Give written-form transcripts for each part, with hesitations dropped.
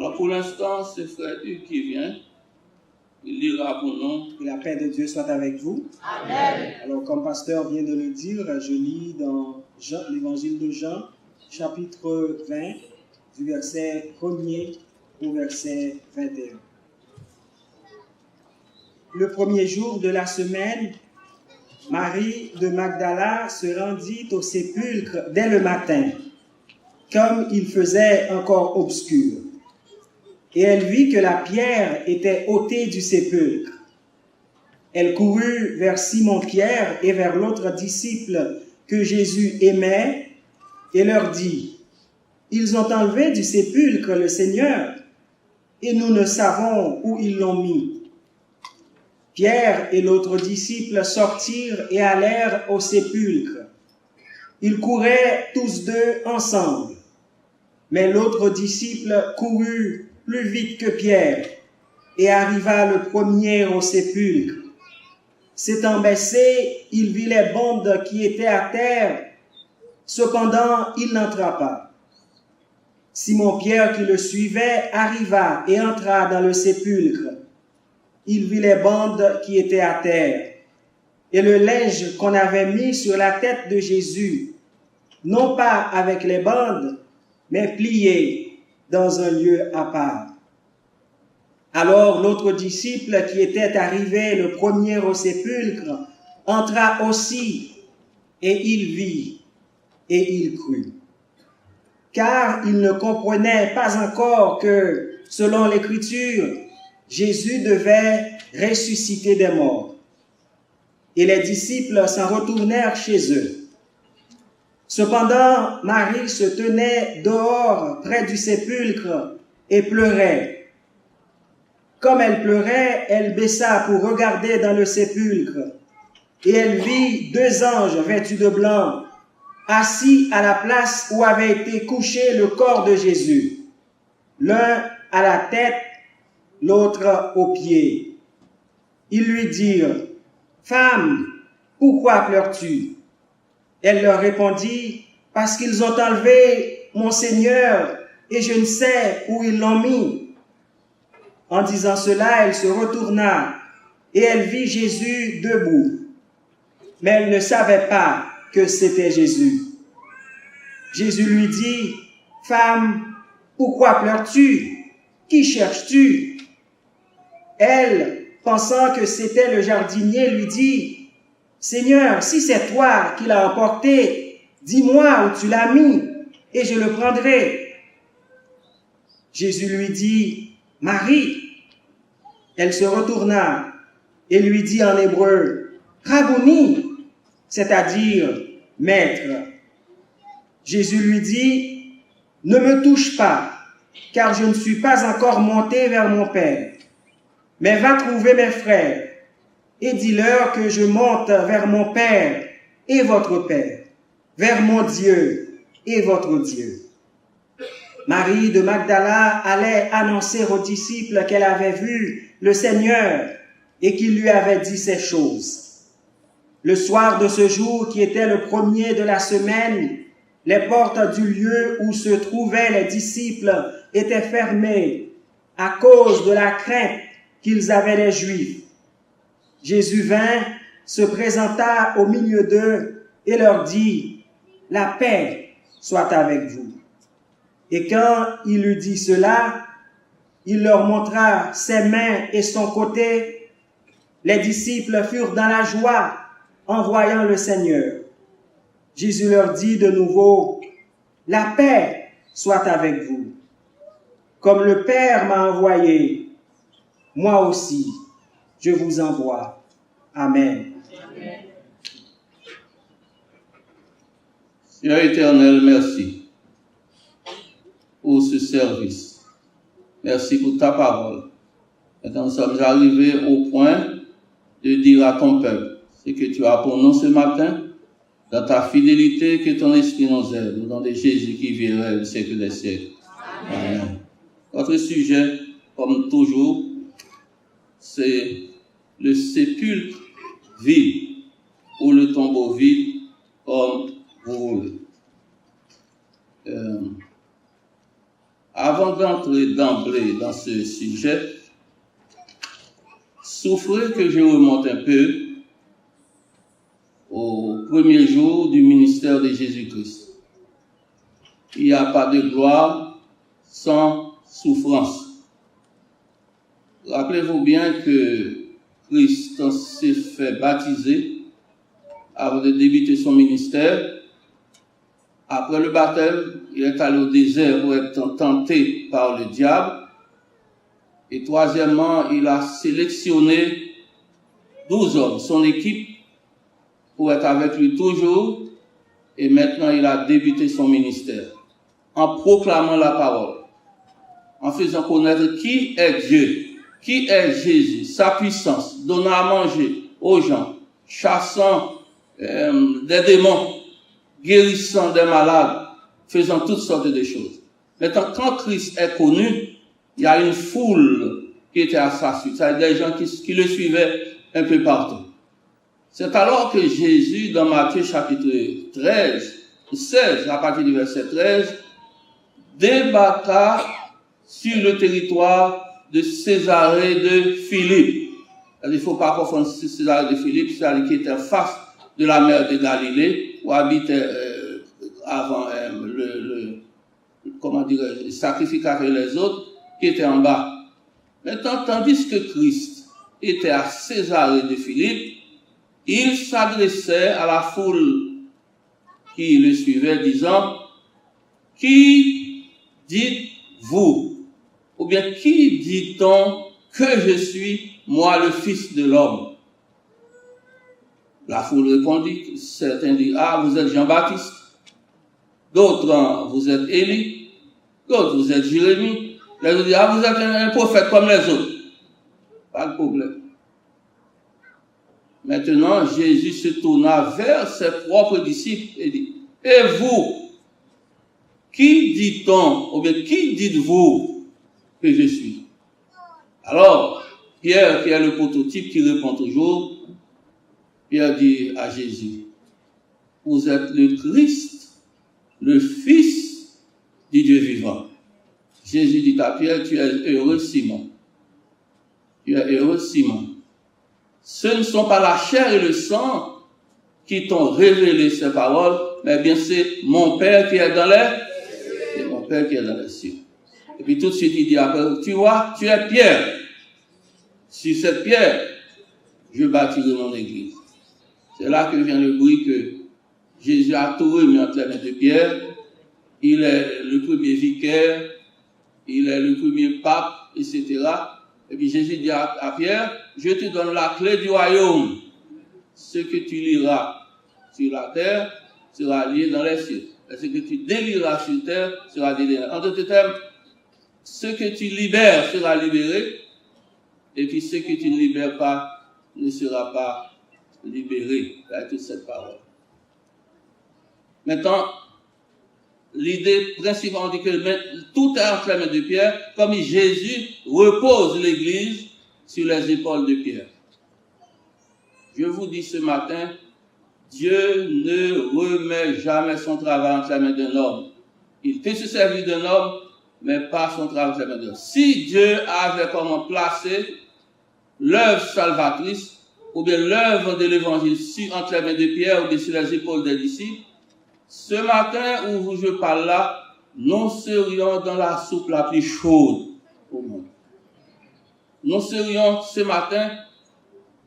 Alors pour l'instant, c'est Frère Hugues qui vient. Il lira pour nous. Que la paix de Dieu soit avec vous. Amen. Alors, comme pasteur vient de le dire, je lis dans l'évangile de Jean, chapitre 20, du verset 1er au verset 21. Le premier jour de la semaine, Marie de Magdala se rendit au sépulcre dès le matin, comme il faisait encore obscur. Et elle vit que la pierre était ôtée du sépulcre. Elle courut vers Simon-Pierre et vers l'autre disciple que Jésus aimait et leur dit, « Ils ont enlevé du sépulcre le Seigneur et nous ne savons où ils l'ont mis. » Pierre et l'autre disciple sortirent et allèrent au sépulcre. Ils couraient tous deux ensemble. Mais l'autre disciple courut plus vite que Pierre et arriva le premier au sépulcre. S'étant baissé, il vit les bandes qui étaient à terre. Cependant, il n'entra pas. Simon-Pierre qui le suivait arriva et entra dans le sépulcre. Il vit les bandes qui étaient à terre et le linge qu'on avait mis sur la tête de Jésus, non pas avec les bandes, mais plié dans un lieu à part. Alors l'autre disciple qui était arrivé le premier au sépulcre entra aussi et il vit et il crut. Car il ne comprenait pas encore que, selon l'Écriture, Jésus devait ressusciter des morts. Et les disciples s'en retournèrent chez eux. Cependant, Marie se tenait dehors près du sépulcre et pleurait. Comme elle pleurait, elle baissa pour regarder dans le sépulcre. Et elle vit deux anges vêtus de blanc, assis à la place où avait été couché le corps de Jésus. L'un à la tête, l'autre aux pieds. Ils lui dirent, « Femme, pourquoi pleures-tu » Elle leur répondit, « Parce qu'ils ont enlevé mon Seigneur et je ne sais où ils l'ont mis. » En disant cela, elle se retourna et elle vit Jésus debout. Mais elle ne savait pas que c'était Jésus. Jésus lui dit, « Femme, pourquoi pleures-tu? Qui cherches-tu » Elle, pensant que c'était le jardinier, lui dit, « Seigneur, si c'est toi qui l'as emporté, dis-moi où tu l'as mis, et je le prendrai. » Jésus lui dit, « Marie. » Elle se retourna et lui dit en hébreu, « Rabouni », c'est-à-dire « Maître. » Jésus lui dit, « Ne me touche pas, car je ne suis pas encore monté vers mon Père. Mais va trouver mes frères et dis-leur que je monte vers mon Père et votre Père, vers mon Dieu et votre Dieu. » Marie de Magdala allait annoncer aux disciples qu'elle avait vu le Seigneur et qu'il lui avait dit ces choses. Le soir de ce jour, qui était le premier de la semaine, les portes du lieu où se trouvaient les disciples étaient fermées à cause de la crainte qu'ils avaient les Juifs. Jésus vint, se présenta au milieu d'eux et leur dit, « La paix soit avec vous. » Et quand il eut dit cela, il leur montra ses mains et son côté. Les disciples furent dans la joie en voyant le Seigneur. Jésus leur dit de nouveau, « La paix soit avec vous. Comme le Père m'a envoyé, moi aussi, je vous envoie. » Amen. Amen. Seigneur éternel, merci pour ce service. Merci pour ta parole. Maintenant, nous sommes arrivés au point de dire à ton peuple ce que tu as pour nous ce matin, dans ta fidélité, que ton esprit nous aide, au nom de Jésus qui vivrait le siècle des siècles. Amen. Notre sujet, comme toujours, c'est le sépulcre vide ou le tombeau vide, comme vous voulez. Avant d'entrer d'emblée dans ce sujet, souffrez que je remonte un peu au premier jour du ministère de Jésus-Christ. Il n'y a pas de gloire sans souffrance. Rappelez-vous bien que Christ s'est fait baptiser avant de débuter son ministère. Après le baptême, il est allé au désert pour être tenté par le diable. Et troisièmement, il a sélectionné 12 hommes, son équipe, pour être avec lui toujours. Et maintenant, il a débuté son ministère en proclamant la parole, en faisant connaître qui est Dieu, qui est Jésus, sa puissance, donnant à manger aux gens, chassant des démons, guérissant des malades, faisant toutes sortes de choses. Maintenant, quand Christ est connu, il y a une foule qui était à sa suite, c'est-à-dire des gens qui le suivaient un peu partout. C'est alors que Jésus, dans Matthieu chapitre 16, à partir du verset 13, débarqua sur le territoire de Césarée de Philippe. Il ne faut pas confondre Césarée de Philippe, c'est-à-dire qui était en face de la mer de Galilée, où habitait avant le sacrificateur et les autres, qui étaient en bas. Maintenant, tandis que Christ était à Césarée de Philippe, il s'adressait à la foule qui le suivait, disant, « Qui dites-vous? Ou bien, qui dit-on que je suis, moi, le Fils de l'homme » La foule répondit, certains dirent, « Ah, vous êtes Jean-Baptiste. » D'autres, vous êtes Élie. D'autres, vous êtes Jérémie. Les autres disent, « Ah, vous êtes un prophète comme les autres. » Pas de problème. Maintenant, Jésus se tourna vers ses propres disciples et dit, « Et vous, qui dit-on, ou bien qui dites-vous que je suis ?» Alors, Pierre, qui est le prototype qui répond toujours, Pierre dit à Jésus, « Vous êtes le Christ, le Fils du Dieu vivant. » Jésus dit à Pierre, « Tu es heureux, Simon. Tu es heureux, Simon. Ce ne sont pas la chair et le sang qui t'ont révélé ces paroles, mais bien c'est mon Père qui est dans les... mon Père qui est dans les cieux. » Et puis tout de suite, il dit après, « Tu vois, tu es Pierre. Sur cette pierre, je bâtirai mon église. » C'est là que vient le bruit que Jésus a tout remis entre les mains de Pierre. Il est le premier vicaire, il est le premier pape, etc. Et puis Jésus dit à Pierre, « Je te donne la clé du royaume. Ce que tu liras sur la terre sera lié dans les cieux. Et ce que tu délieras sur terre sera délié. » En d'autres termes, ce que tu libères sera libéré, et puis ce que tu ne libères pas ne sera pas libéré. Avec toute cette parole. Maintenant, l'idée principale, on dit que tout est entre les mains de Pierre, comme Jésus repose l'Église sur les épaules de Pierre. Je vous dis ce matin, Dieu ne remet jamais son travail entre les mains d'un homme. Il peut se servir d'un homme, mais pas son travail entre les mains d'un homme. Si Dieu avait comment placer l'œuvre salvatrice, ou bien l'œuvre de l'Évangile entre les mains de Pierre, ou bien sur les épaules des disciples, ce matin où je parle là, nous serions dans la soupe la plus chaude au monde. Nous serions ce matin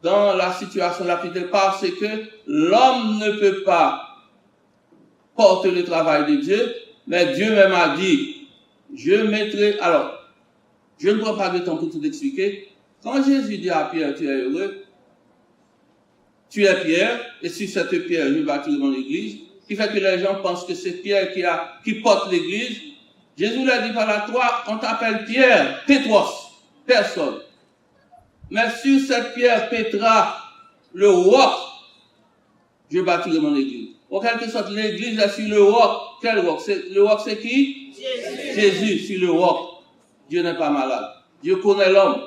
dans la situation la plus telle parce que l'homme ne peut pas porter le travail de Dieu, mais Dieu même a dit, je mettrai... Alors, je ne prends pas de temps pour tout expliquer. Quand Jésus dit à Pierre, tu es heureux, tu es Pierre, et sur cette pierre, je bâtirai mon église, qui fait que les gens pensent que c'est Pierre qui porte l'église. Jésus l'a dit par là, toi, on t'appelle Pierre, Pétros, personne. Mais sur cette pierre, Pétra, le roc, je bâtirai mon église. En quelque sorte, l'église est sur le roc. Quel roc? Le roc, c'est qui? Jésus, sur le roc. Dieu n'est pas malade. Dieu connaît l'homme.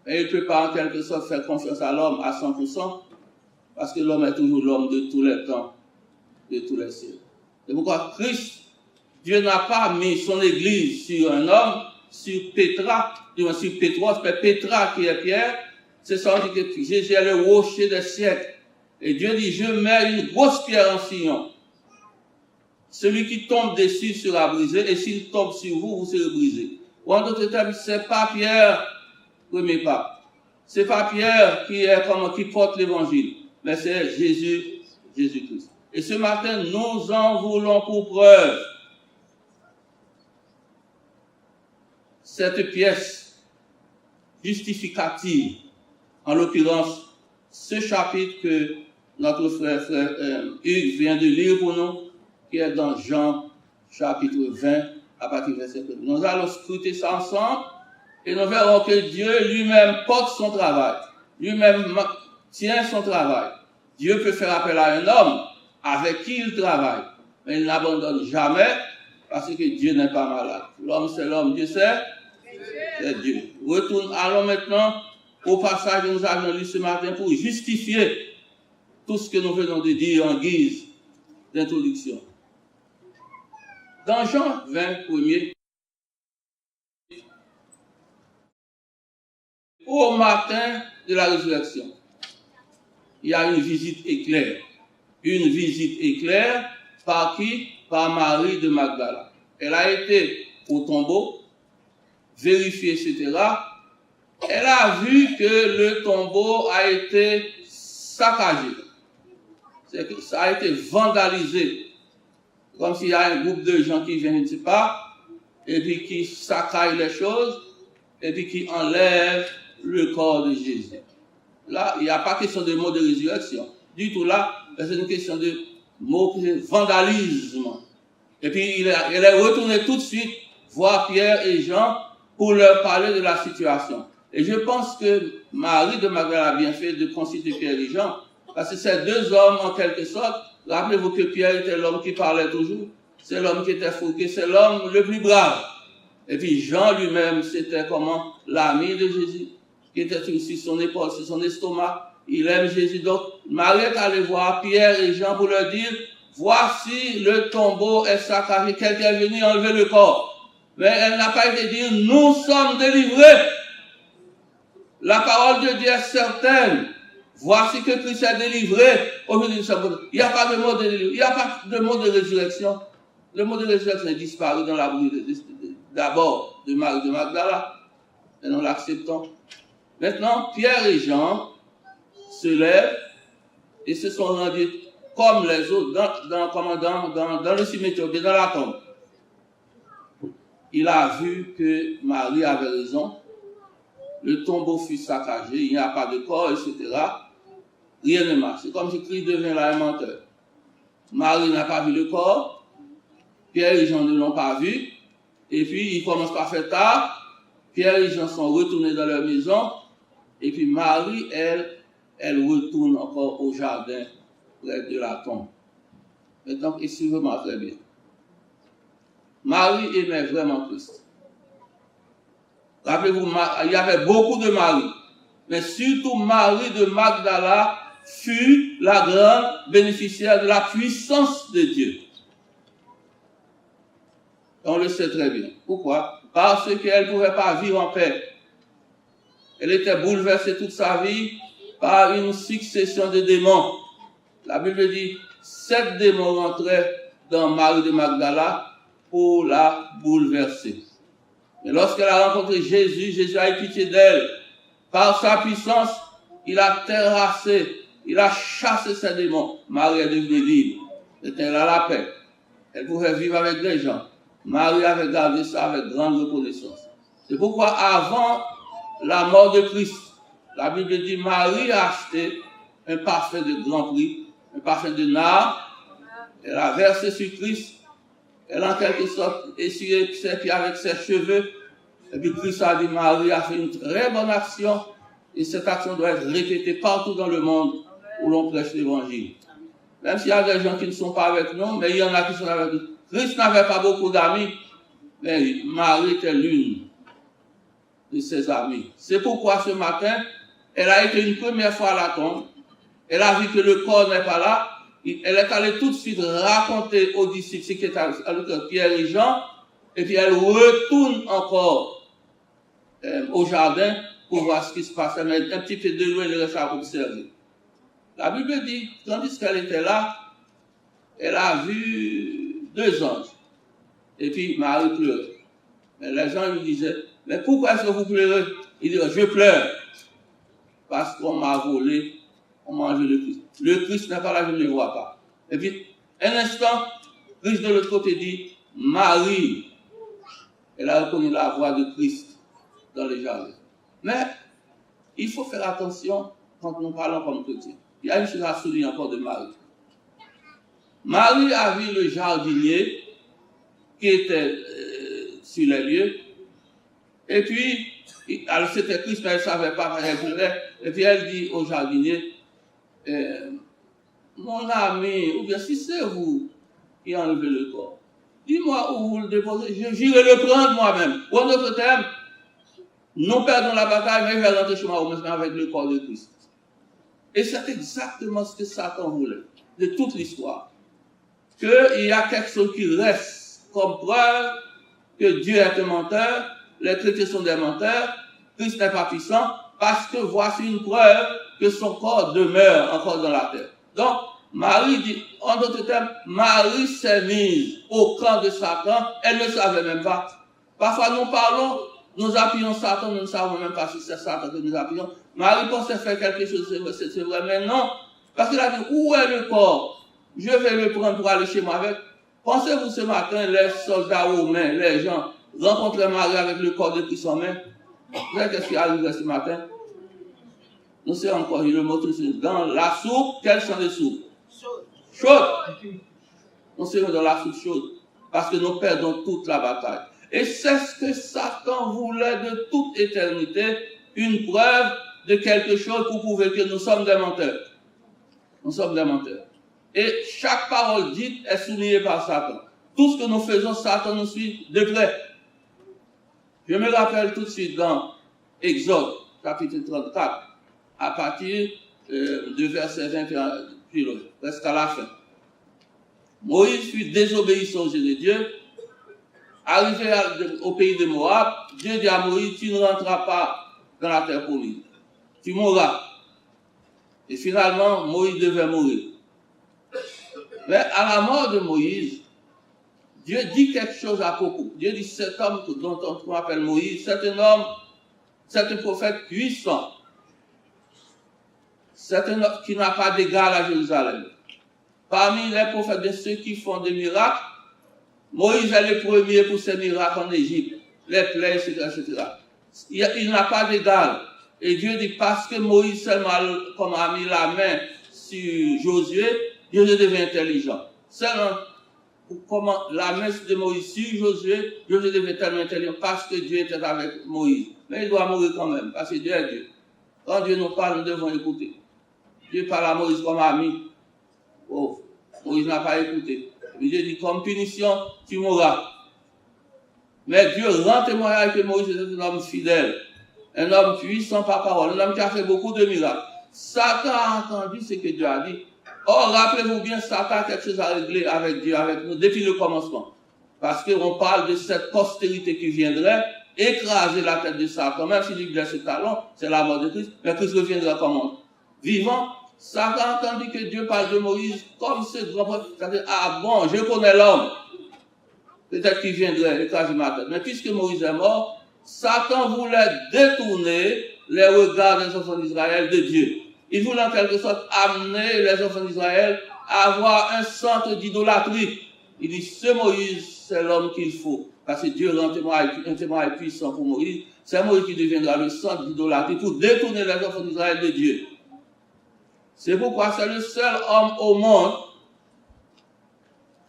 Et il ne peut pas en quelque sorte faire confiance à l'homme à 100%, parce que l'homme est toujours l'homme de tous les temps, de tous les siècles. C'est pourquoi Christ Dieu n'a pas mis son église sur un homme, sur Pétra, sur Pétros, mais Pétra qui est Pierre. C'est ça dit que Jésus est le rocher des siècles. Et Dieu dit, je mets une grosse pierre en sillon. Celui qui tombe dessus sera brisé, et s'il tombe sur vous, vous serez brisé. Ou en d'autres termes, c'est pas Pierre, premier pas. C'est pas Pierre qui porte l'évangile, mais c'est Jésus-Christ. Et ce matin, nous en voulons pour preuve cette pièce justificative, en l'occurrence, ce chapitre que notre frère Hugues vient de lire pour nous, qui est dans Jean chapitre 20, à partir du verset 1. Nous allons scruter ça ensemble et nous verrons que Dieu lui-même porte son travail, lui-même tient son travail. Dieu peut faire appel à un homme avec qui il travaille, mais il n'abandonne jamais parce que Dieu n'est pas malade. L'homme c'est l'homme, Dieu c'est Dieu. Allons maintenant au passage que nous avons lu ce matin pour justifier tout ce que nous venons de dire en guise d'introduction. Dans Jean 20, au matin de la résurrection, il y a une visite éclair. Une visite éclair par qui? Par Marie de Magdala. Elle a été au tombeau, vérifié, etc. Elle a vu que le tombeau a été saccagé. C'est que ça a été vandalisé. Comme s'il y a un groupe de gens qui viennent, je ne sais pas, et puis qui saccagent les choses, et puis qui enlèvent le corps de Jésus. Là, il n'y a pas question de mot de résurrection. Du tout là, c'est une question de mot de vandalisme. Et puis, il est retourné tout de suite voir Pierre et Jean pour leur parler de la situation. Et je pense que Marie de Magdala a bien fait de consulter Pierre et Jean, parce que ces deux hommes, en quelque sorte, rappelez-vous que Pierre était l'homme qui parlait toujours, c'est l'homme qui était fougué, c'est l'homme le plus brave. Et puis Jean lui-même, c'était comment? L'ami de Jésus, qui était sur son épaule, sur son estomac. Il aime Jésus. Donc, Marie est allée voir Pierre et Jean pour leur dire, voici le tombeau est saccagé, quelqu'un est venu enlever le corps. Mais elle n'a pas été dire, nous sommes délivrés. La parole de Dieu est certaine. Voici que Christ est délivré. Aujourd'hui, il n'y a pas de mot de délivrance, il n'y a pas de mot de résurrection. Le mot de résurrection est disparu dans la bouche d'abord de Marie de Magdala. Et nous l'acceptons. Maintenant, Pierre et Jean se lèvent et se sont rendus comme les autres dans le cimetière, dans la tombe. Il a vu que Marie avait raison. Le tombeau fut saccagé, il n'y a pas de corps, etc. Rien ne marche. C'est comme si Christ devient là un menteur. Marie n'a pas vu le corps, Pierre et Jean ne l'ont pas vu, et puis il commence par faire tard, Pierre et Jean sont retournés dans leur maison, et puis Marie, elle retourne encore au jardin près de la tombe. Maintenant, suivez-moi très bien. Marie aimait vraiment Christ. Rappelez-vous, il y avait beaucoup de Marie, mais surtout Marie de Magdala fut la grande bénéficiaire de la puissance de Dieu. On le sait très bien. Pourquoi? Parce qu'elle ne pouvait pas vivre en paix. Elle était bouleversée toute sa vie par une succession de démons. La Bible dit, 7 démons rentraient dans Marie de Magdala pour la bouleverser. Et lorsqu'elle a rencontré Jésus, Jésus a eu pitié d'elle. Par sa puissance, il a terrassé, il a chassé ses démons. Marie est devenue libre. Elle a la paix. Elle pouvait vivre avec les gens. Marie avait gardé ça avec grande reconnaissance. C'est pourquoi avant la mort de Christ, la Bible dit Marie a acheté un parfum de grand prix, un parfum de nard. Elle a versé sur Christ. Elle a en quelque sorte essuyé ses pieds avec ses cheveux. Et puis Christ a dit, Marie a fait une très bonne action. Et cette action doit être répétée partout dans le monde où l'on prêche l'évangile. Même s'il y a des gens qui ne sont pas avec nous, mais il y en a qui sont avec nous. Christ n'avait pas beaucoup d'amis, mais Marie était l'une de ses amis. C'est pourquoi ce matin, elle a été une première fois à la tombe. Elle a vu que le corps n'est pas là. Elle est allée tout de suite raconter aux disciples ce qui est avec Pierre et Jean, et puis elle retourne encore au jardin pour voir ce qui se passe. Elle met un petit peu de loin, elle reste à observer. La Bible dit, tandis qu'elle était là, elle a vu 2 anges. Et puis Marie pleurait. Mais les gens lui disaient, mais pourquoi est-ce que vous pleurez? Il dit, je pleure. Parce qu'on m'a volé, on m'a mangé le Christ. Le Christ n'est pas là, je ne le vois pas. Et puis, un instant, Christ de l'autre côté dit, Marie. Elle a reconnu la voix de Christ dans les jardins. Mais, il faut faire attention quand nous parlons comme chrétiens. Il y a une chose à souligner encore de Marie. Marie a vu le jardinier qui était sur les lieux. Et puis, alors c'était Christ, mais elle ne savait pas, elle pleurait. Et puis elle dit au jardinier, mon ami, ou bien si c'est vous qui enlevez le corps, dis-moi où vous le déposez, j'irai le prendre moi-même. Ou en d'autres termes, nous perdons la bataille, mais je vais rentrer chez moi au moins avec le corps de Christ. Et c'est exactement ce que Satan voulait, de toute l'histoire. Qu'il y a quelque chose qui reste comme preuve que Dieu est un menteur, les chrétiens sont des menteurs, Christ n'est pas puissant, parce que voici une preuve que son corps demeure encore dans la terre. Donc, Marie dit, en d'autres termes, Marie s'est mise au camp de Satan, elle ne savait même pas. Parfois nous parlons, nous appuyons Satan, nous ne savons même pas si c'est Satan que nous appuyons. Marie pensait faire quelque chose, c'est vrai, mais non. Parce qu'elle a dit, où est le corps? Je vais le prendre pour aller chez moi avec. Pensez-vous ce matin, les soldats romains, les gens, rencontraient Marie avec le corps de Christ en main? Vous savez qu'est-ce qui arrive ce matin? Nous sommes encore le mot dans la soupe, quelle sont les soupes? Chaude. Nous sommes dans la soupe chaude. Parce que nous perdons toute la bataille. Et c'est ce que Satan voulait de toute éternité, une preuve de quelque chose pour prouver que nous sommes des menteurs. Nous sommes des menteurs. Et chaque parole dite est soulignée par Satan. Tout ce que nous faisons, Satan nous suit de près. Je me rappelle tout de suite dans Exode, chapitre 34, à partir de verset 20, puis presque à la fin. Moïse fut désobéissant aux yeux de Dieu. Arrivé au pays de Moab, Dieu dit à Moïse, tu ne rentreras pas dans la terre promise. Tu mourras. Et finalement, Moïse devait mourir. Mais à la mort de Moïse, Dieu dit quelque chose à propos. Dieu dit, cet homme dont on appelle Moïse, c'est un homme, c'est un prophète puissant. C'est un homme qui n'a pas d'égal à Jérusalem. Parmi les prophètes de ceux qui font des miracles, Moïse est le premier pour ses miracles en Égypte, les plaies, etc. Il n'a pas d'égal. Et Dieu dit, parce que Moïse seulement comme a mis la main sur Josué, Josué devient intelligent. Seulement, comment la main de Moïse sur Josué, Josué devient tellement intelligent parce que Dieu était avec Moïse. Mais il doit mourir quand même, parce que Dieu est Dieu. Quand Dieu nous parle, nous devons écouter. Dieu parle à Moïse comme ami. Oh, Moïse n'a pas écouté. Et Dieu dit, comme punition, tu mourras. Mais Dieu rend témoignage que Moïse était un homme fidèle, un homme puissant par parole, un homme qui a fait beaucoup de miracles. Satan a entendu ce que Dieu a dit. Or, rappelez-vous bien, Satan a quelque chose à régler avec Dieu, avec nous, depuis le commencement. Parce qu'on parle de cette postérité qui viendrait écraser la tête de Satan. Même s'il blesse ses talons, c'est la mort de Christ. Mais Christ reviendra comment? Vivant. Satan a entendu que Dieu parle de Moïse comme ce grand prophète. C'est-à-dire, ah bon, je connais l'homme. Peut-être qu'il viendrait écraser ma tête. Mais puisque Moïse est mort, Satan voulait détourner les regards des enfants d'Israël de Dieu. Il voulait en quelque sorte amener les enfants d'Israël à avoir un centre d'idolâtrie. Il dit, ce Moïse, c'est l'homme qu'il faut. Parce que Dieu rend un témoin puissant pour Moïse. C'est Moïse qui deviendra le centre d'idolâtrie pour détourner les enfants d'Israël de Dieu. C'est pourquoi c'est le seul homme au monde,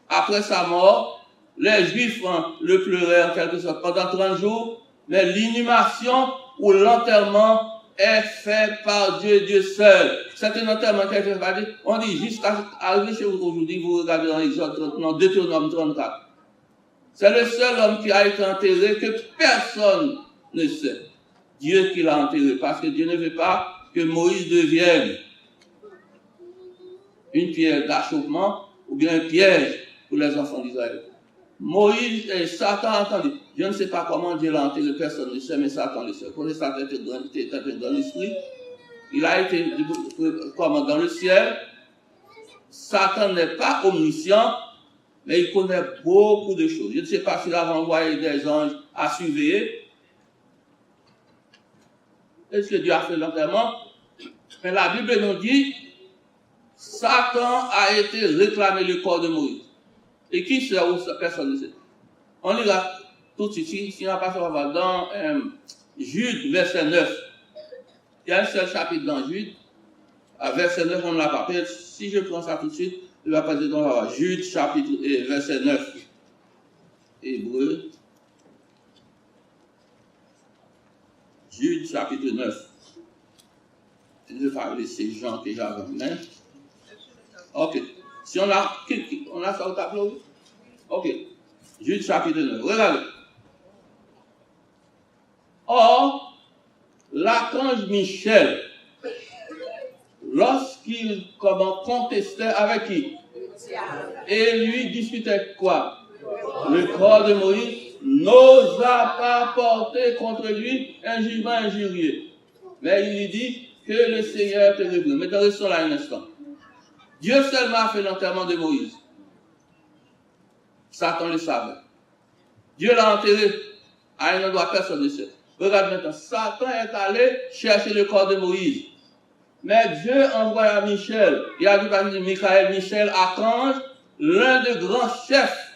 après sa mort, les Juifs le pleuraient en quelque sorte pendant 30 jours, mais l'inhumation ou l'enterrement est fait par Dieu, Dieu seul. C'est un enterrement qui est fait par Dieu. On dit, jusqu'à arriver chez vous aujourd'hui, vous regardez dans Exode 30, non, Deutéronome 34. C'est le seul homme qui a été enterré que personne ne sait. Dieu qui l'a enterré, parce que Dieu ne veut pas que Moïse devienne une pierre d'achoppement ou bien un piège pour les enfants d'Israël. Moïse et Satan entendu. Je ne sais pas comment Dieu l'a enterré, personne ne sait, mais Satan le sait. Quand Satan était dans l'esprit, il a été comme dans le ciel. Satan n'est pas omniscient, mais il connaît beaucoup de choses. Je ne sais pas s'il a envoyé des anges à surveiller. Est-ce que Dieu a fait l'enterrement? Mais la Bible nous dit, Satan a été réclamé le corps de Moïse. Et qui sait où personne ne sait. On lira tout de suite, si on n'a pas ça, on va dans Jude, verset 9. Il y a un seul chapitre dans Jude. À verset 9, on ne l'a pas. Si je prends ça tout de suite, il va passer dans Jude, chapitre et verset 9. Hébreu. Jude, chapitre 9. Je vais pas laisser Jean que j'avais en main. Ok. Si on a ça au tableau? Ok. Jude, chapitre 9. Regardez. Or, l'archange Michel, lorsqu'il contestait avec qui? Et lui disputait quoi? Le corps de Moïse n'osa pas porter contre lui un jugement injurieux. Mais il lui dit que le Seigneur te réprime. Maintenant, restons là un instant. Dieu seulement a fait l'enterrement de Moïse. Satan le savait. Dieu l'a enterré à un endroit personne ne sait. Regarde maintenant, Satan est allé chercher le corps de Moïse. Mais Dieu envoie à Michel, il a dit par Michael, Michel, archange, l'un des grands chefs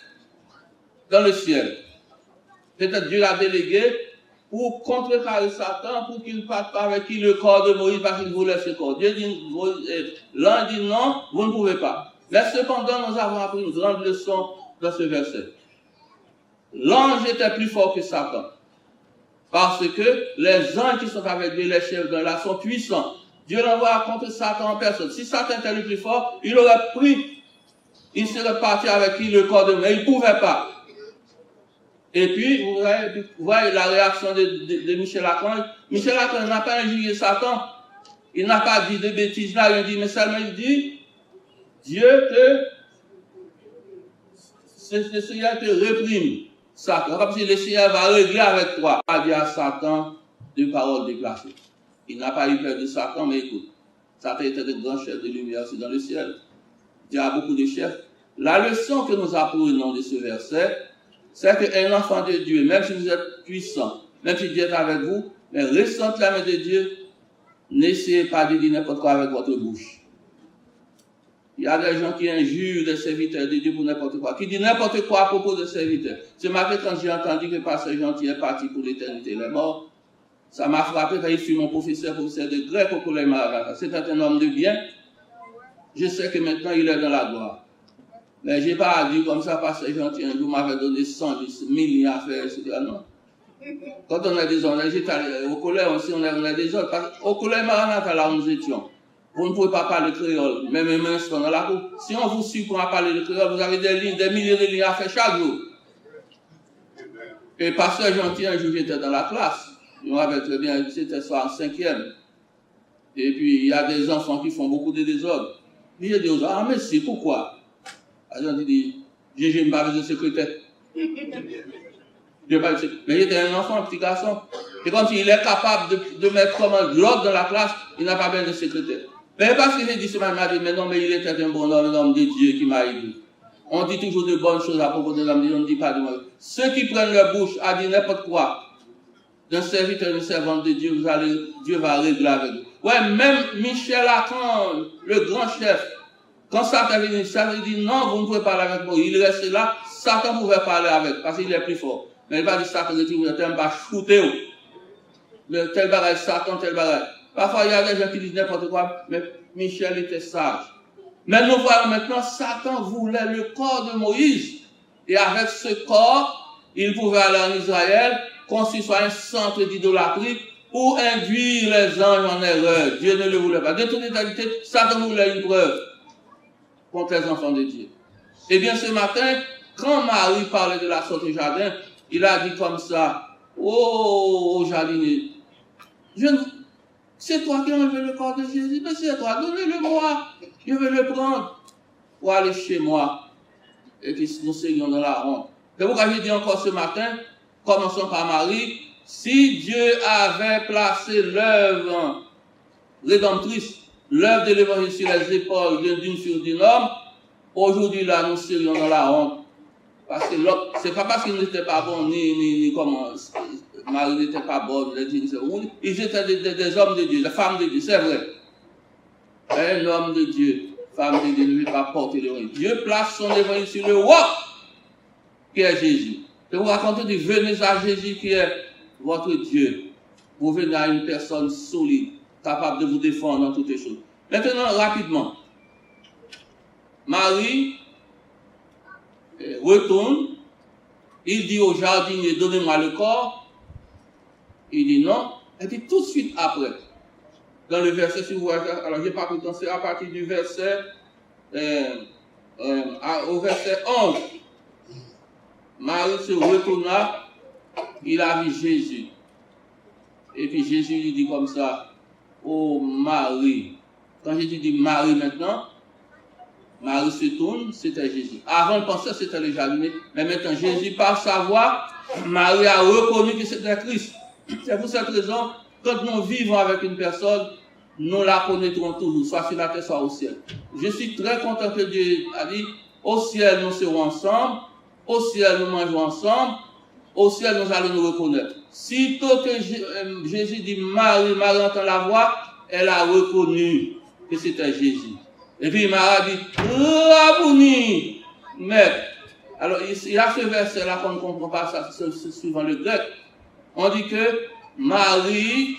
dans le ciel. Peut-être Dieu l'a délégué pour contrecarrer Satan, pour qu'il ne parte pas avec qui le corps de Moïse, parce qu'il voulait ce corps. Dieu dit, l'un dit non, vous ne pouvez pas. Mais cependant, nous avons appris une grande leçon dans ce verset. L'ange était plus fort que Satan. Parce que les anges qui sont avec Dieu, les chefs de là, sont puissants. Dieu l'envoie contre Satan en personne. Si Satan était le plus fort, il aurait pris, il serait parti avec qui le corps de Moïse. Il ne pouvait pas. Et puis, vous voyez la réaction de Michel Archange. Michel Archange n'a pas injurié Satan. Il n'a pas dit de bêtises là, il dit, mais seulement il dit, Dieu le Seigneur te réprime. Satan, comme si le Seigneur va régler avec toi. Il a dit à Satan deux paroles déplacées. Il n'a pas eu peur de Satan, mais écoute, Satan était le grand chef de lumière aussi dans le ciel. Dieu a beaucoup de chefs. La leçon que nous apprenons de ce verset, c'est qu'un enfant de Dieu, même si vous êtes puissant, même si Dieu est avec vous, mais restez entre la main de Dieu, n'essayez pas de dire n'importe quoi avec votre bouche. Il y a des gens qui injurent les serviteurs de Dieu pour n'importe quoi, qui disent n'importe quoi à propos des serviteurs. Ce matin, quand j'ai entendu que Pasteur Gentil est parti pour l'éternité, il est mort, ça m'a frappé quand il fut mon professeur de grec au collège Maranatha. C'était un homme de bien. Je sais que maintenant il est dans la gloire. Mais je n'ai pas dit comme ça, Pasteur Gentil, un jour m'avait donné 110 millions à faire, etc. Non. Quand on est des hommes, j'étais allé au collège aussi, on est des autres. Au collège Maranatha, là où nous étions, vous ne pouvez pas parler créole, même un instant dans la cour. Si on vous surprend à parler de créole, vous avez des milliers de lignes à faire chaque jour. Et Pasteur Gentil, un jour, j'étais dans la classe. Je me rappelle très bien, c'était soit en 5e. Et puis, il y a des enfants qui font beaucoup de désordre. Puis, je dis aux enfants, ah, mais c'est pourquoi? Les gens disent, j'ai pas besoin de secrétaire. Mais il était un enfant, un petit garçon. C'est comme s'il est capable de mettre comme de l'ordre dans la classe, il n'a pas besoin de secrétaire. Mais parce que j'ai dit ce matin, il m'a dit, mais non, mais il était un bon homme, un homme de Dieu qui m'a aidé. On dit toujours de bonnes choses à propos de l'homme de Dieu, on ne dit pas de mauvais. Ceux qui prennent leur bouche à dire n'importe quoi, d'un serviteur, d'une servante de Dieu, Dieu va régler avec vous. Ouais, même Michel Archange, le grand chef, quand Satan est venu, Satan dit non, vous ne pouvez pas parler avec moi. Il restait là, Satan pouvait parler avec, parce qu'il est plus fort. Mais il va dire Satan, vous êtes un bas shooté. Tel bagage, Satan, tel bagage. Parfois, il y a des gens qui disent n'importe quoi, mais Michel était sage. Mais nous voyons maintenant, Satan voulait le corps de Moïse. Et avec ce corps, il pouvait aller en Israël, construire soit un centre d'idolâtrie pour induire les anges en erreur. Dieu ne le voulait pas. De toute éternité, Satan voulait une preuve contre les enfants de Dieu. Eh bien, ce matin, quand Marie parlait de la sorte au jardin, il a dit comme ça, oh, jardinier, c'est toi qui as enlevé le corps de Jésus, mais c'est toi, donnez-le-moi. Je vais le prendre pour aller chez moi et que nous serions dans la honte. C'est pourquoi je dis encore ce matin, commençons par Marie, si Dieu avait placé l'œuvre rédemptrice, l'œuvre de l'évangile sur les épaules d'une fille ou d'un homme, aujourd'hui là nous serions dans la honte. Parce que c'est pas parce qu'il n'était pas bon, ni comment, Marie n'était pas bonne, ils étaient des hommes de Dieu, des femmes de Dieu, c'est vrai. Un homme de Dieu, femme de Dieu ne veut pas porter l'évangile. Dieu place son évangile sur le roi, qui est Jésus. Je vous raconte, venez à Jésus qui est votre Dieu. Vous venez à une personne solide, capable de vous défendre dans toutes les choses. Maintenant, rapidement, Marie retourne, il dit au jardinier, donnez-moi le corps. Il dit non. Elle dit tout de suite après, dans le verset, si vous voyez, alors je n'ai pas pu penser à partir du verset, au verset 11. Marie se retourna, il a vu Jésus. Et puis Jésus lui dit comme ça, oh Marie. Quand Jésus dit Marie maintenant, Marie se tourne, c'était Jésus. Avant, elle pensait que c'était le jardinier. Mais maintenant, Jésus, par sa voix, Marie a reconnu que c'était Christ. C'est pour cette raison, quand nous vivons avec une personne, nous la connaîtrons toujours, soit sur la terre, soit au ciel. Je suis très content que Dieu a dit, au ciel, nous serons ensemble, au ciel, nous mangerons ensemble, au ciel, nous allons nous reconnaître. Sitôt que Jésus dit Marie, Marie entend la voix, elle a reconnu que c'était Jésus. Et puis Marie dit, Rabouni, maître. Alors, il y a ce verset-là qu'on ne comprend pas, ça, c'est suivant le grec. On dit que Marie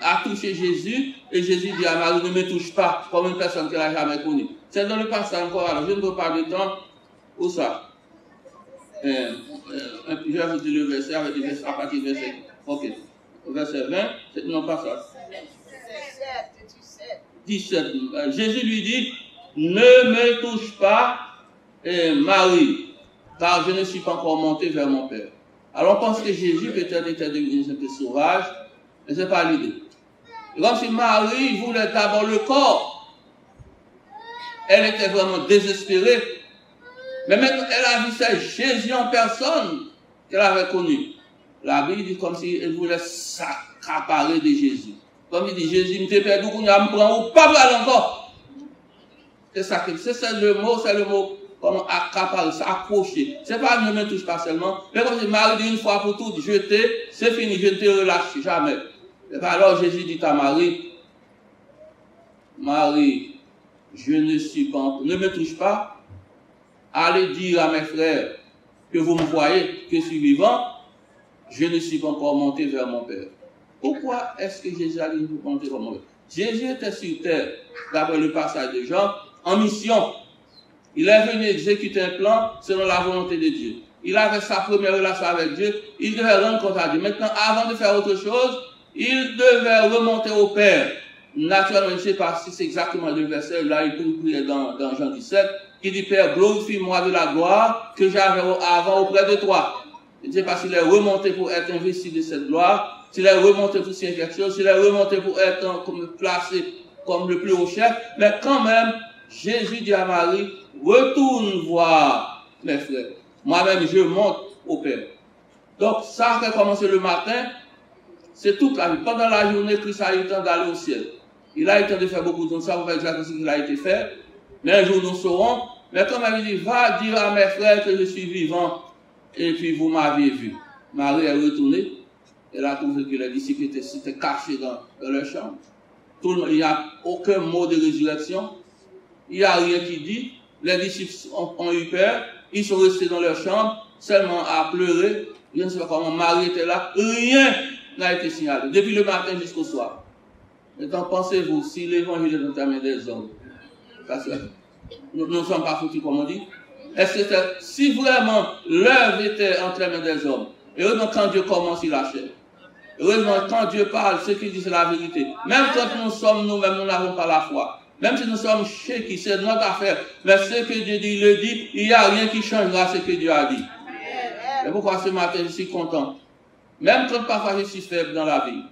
a touché Jésus, et Jésus dit à Marie, ne me touche pas, comme une personne qu'elle n'a jamais connue. C'est dans le passage encore, alors je ne veux pas de temps, où ça? Je vais vous dire le verset, avec le verset, à partir du verset. Ok. Verset 20, non pas ça. 17. Jésus lui dit, ne me touche pas, Marie, car je ne suis pas encore monté vers mon Père. Alors on pense que Jésus peut-être était devenu un peu sauvage, mais ce n'est pas l'idée. Comme si Marie voulait d'abord le corps, elle était vraiment désespérée, mais maintenant elle a vu c'est Jésus en personne qu'elle avait connu. La Bible dit comme si elle voulait s'accaparer de Jésus. Comme il dit, Jésus me perdu, qu'on a me prendre ou pas mal encore. C'est ça que c'est le mot comme accaparer, s'accrocher. C'est pas ne me touche pas seulement, mais comme si Marie dit une fois pour toutes, c'est fini, je ne te relâche jamais. Et alors Jésus dit à Marie, Marie, je ne suis pas, ne me touche pas, allez dire à mes frères que vous me voyez, que je suis vivant, je ne suis pas encore monté vers mon Père. Pourquoi est-ce que Jésus a dit monter vers mon Père? Jésus était sur terre, d'après le passage de Jean, en mission. Il est venu exécuter un plan selon la volonté de Dieu. Il avait sa première relation avec Dieu, il devait rendre compte à Dieu. Maintenant, avant de faire autre chose, il devait remonter au Père. Naturellement, je ne sais pas si c'est exactement le verset, là il peut prier dans Jean 17, qui dit, Père, glorifie-moi de la gloire que j'avais avant auprès de toi. Je ne sais pas s'il est remonté pour être investi de cette gloire, s'il est remonté pour signifier quelque chose, s'il est remonté pour être placé comme le plus haut chef, mais quand même, Jésus dit à Marie, retourne voir mes frères. Moi-même, je monte au Père. Donc, ça a commencé le matin, c'est toute la vie. Pendant la journée, Christ a eu le temps d'aller au ciel. Il a eu le temps de faire beaucoup de choses, ça vous fait exactement ce qu'il a été fait. Mais un jour, nous saurons. Mais comme il dit, va dire à mes frères que je suis vivant, et puis vous m'avez vu. Marie est retournée, elle a trouvé que les disciples étaient cachés dans leur chambre. Il n'y a aucun mot de résurrection. Il n'y a rien qui dit. Les disciples ont eu peur. Ils sont restés dans leur chambre, seulement à pleurer. Je ne sais pas comment Marie était là. Rien n'a été signalé, depuis le matin jusqu'au soir. Maintenant, pensez-vous, si l'évangile est dans la main des hommes, parce que nous ne sommes pas foutus, comme on dit, est-ce que si vraiment l'œuvre était entre les mains des hommes, heureusement quand Dieu commence, il achève. Heureusement quand Dieu parle, ce qu'il dit c'est la vérité. Même quand nous sommes nous-mêmes, nous n'avons pas la foi. Même si nous sommes chez qui, c'est notre affaire. Mais ce que Dieu dit, il le dit, il n'y a rien qui changera ce que Dieu a dit. C'est pourquoi ce matin, je suis content. Même quand parfois je suis faible dans la vie.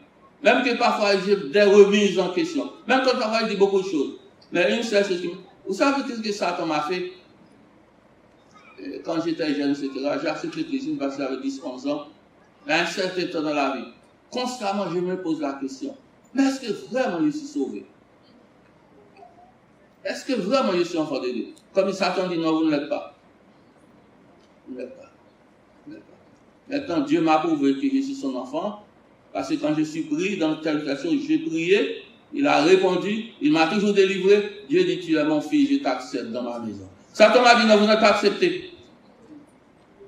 Même que parfois j'ai des remises en question. Même quand parfois je dis beaucoup de choses. Mais une seule chose, vous savez ce que Satan m'a fait? Quand j'étais jeune, etc., j'ai accepté Christ parce que j'avais 10-11 ans. Mais à un certain temps dans la vie, constamment, je me pose la question, mais est-ce que vraiment je suis sauvé? Est-ce que vraiment je suis enfant de Dieu? Comme Satan dit, non, vous ne l'êtes pas. Vous ne l'êtes pas. Maintenant, Dieu m'a prouvé que je suis son enfant, parce que quand je suis pris dans telle situation, j'ai prié, il a répondu, il m'a toujours délivré. Dieu dit, tu es mon fils, je t'accepte dans ma maison. Satan m'a dit, non, vous n'êtes pas accepté.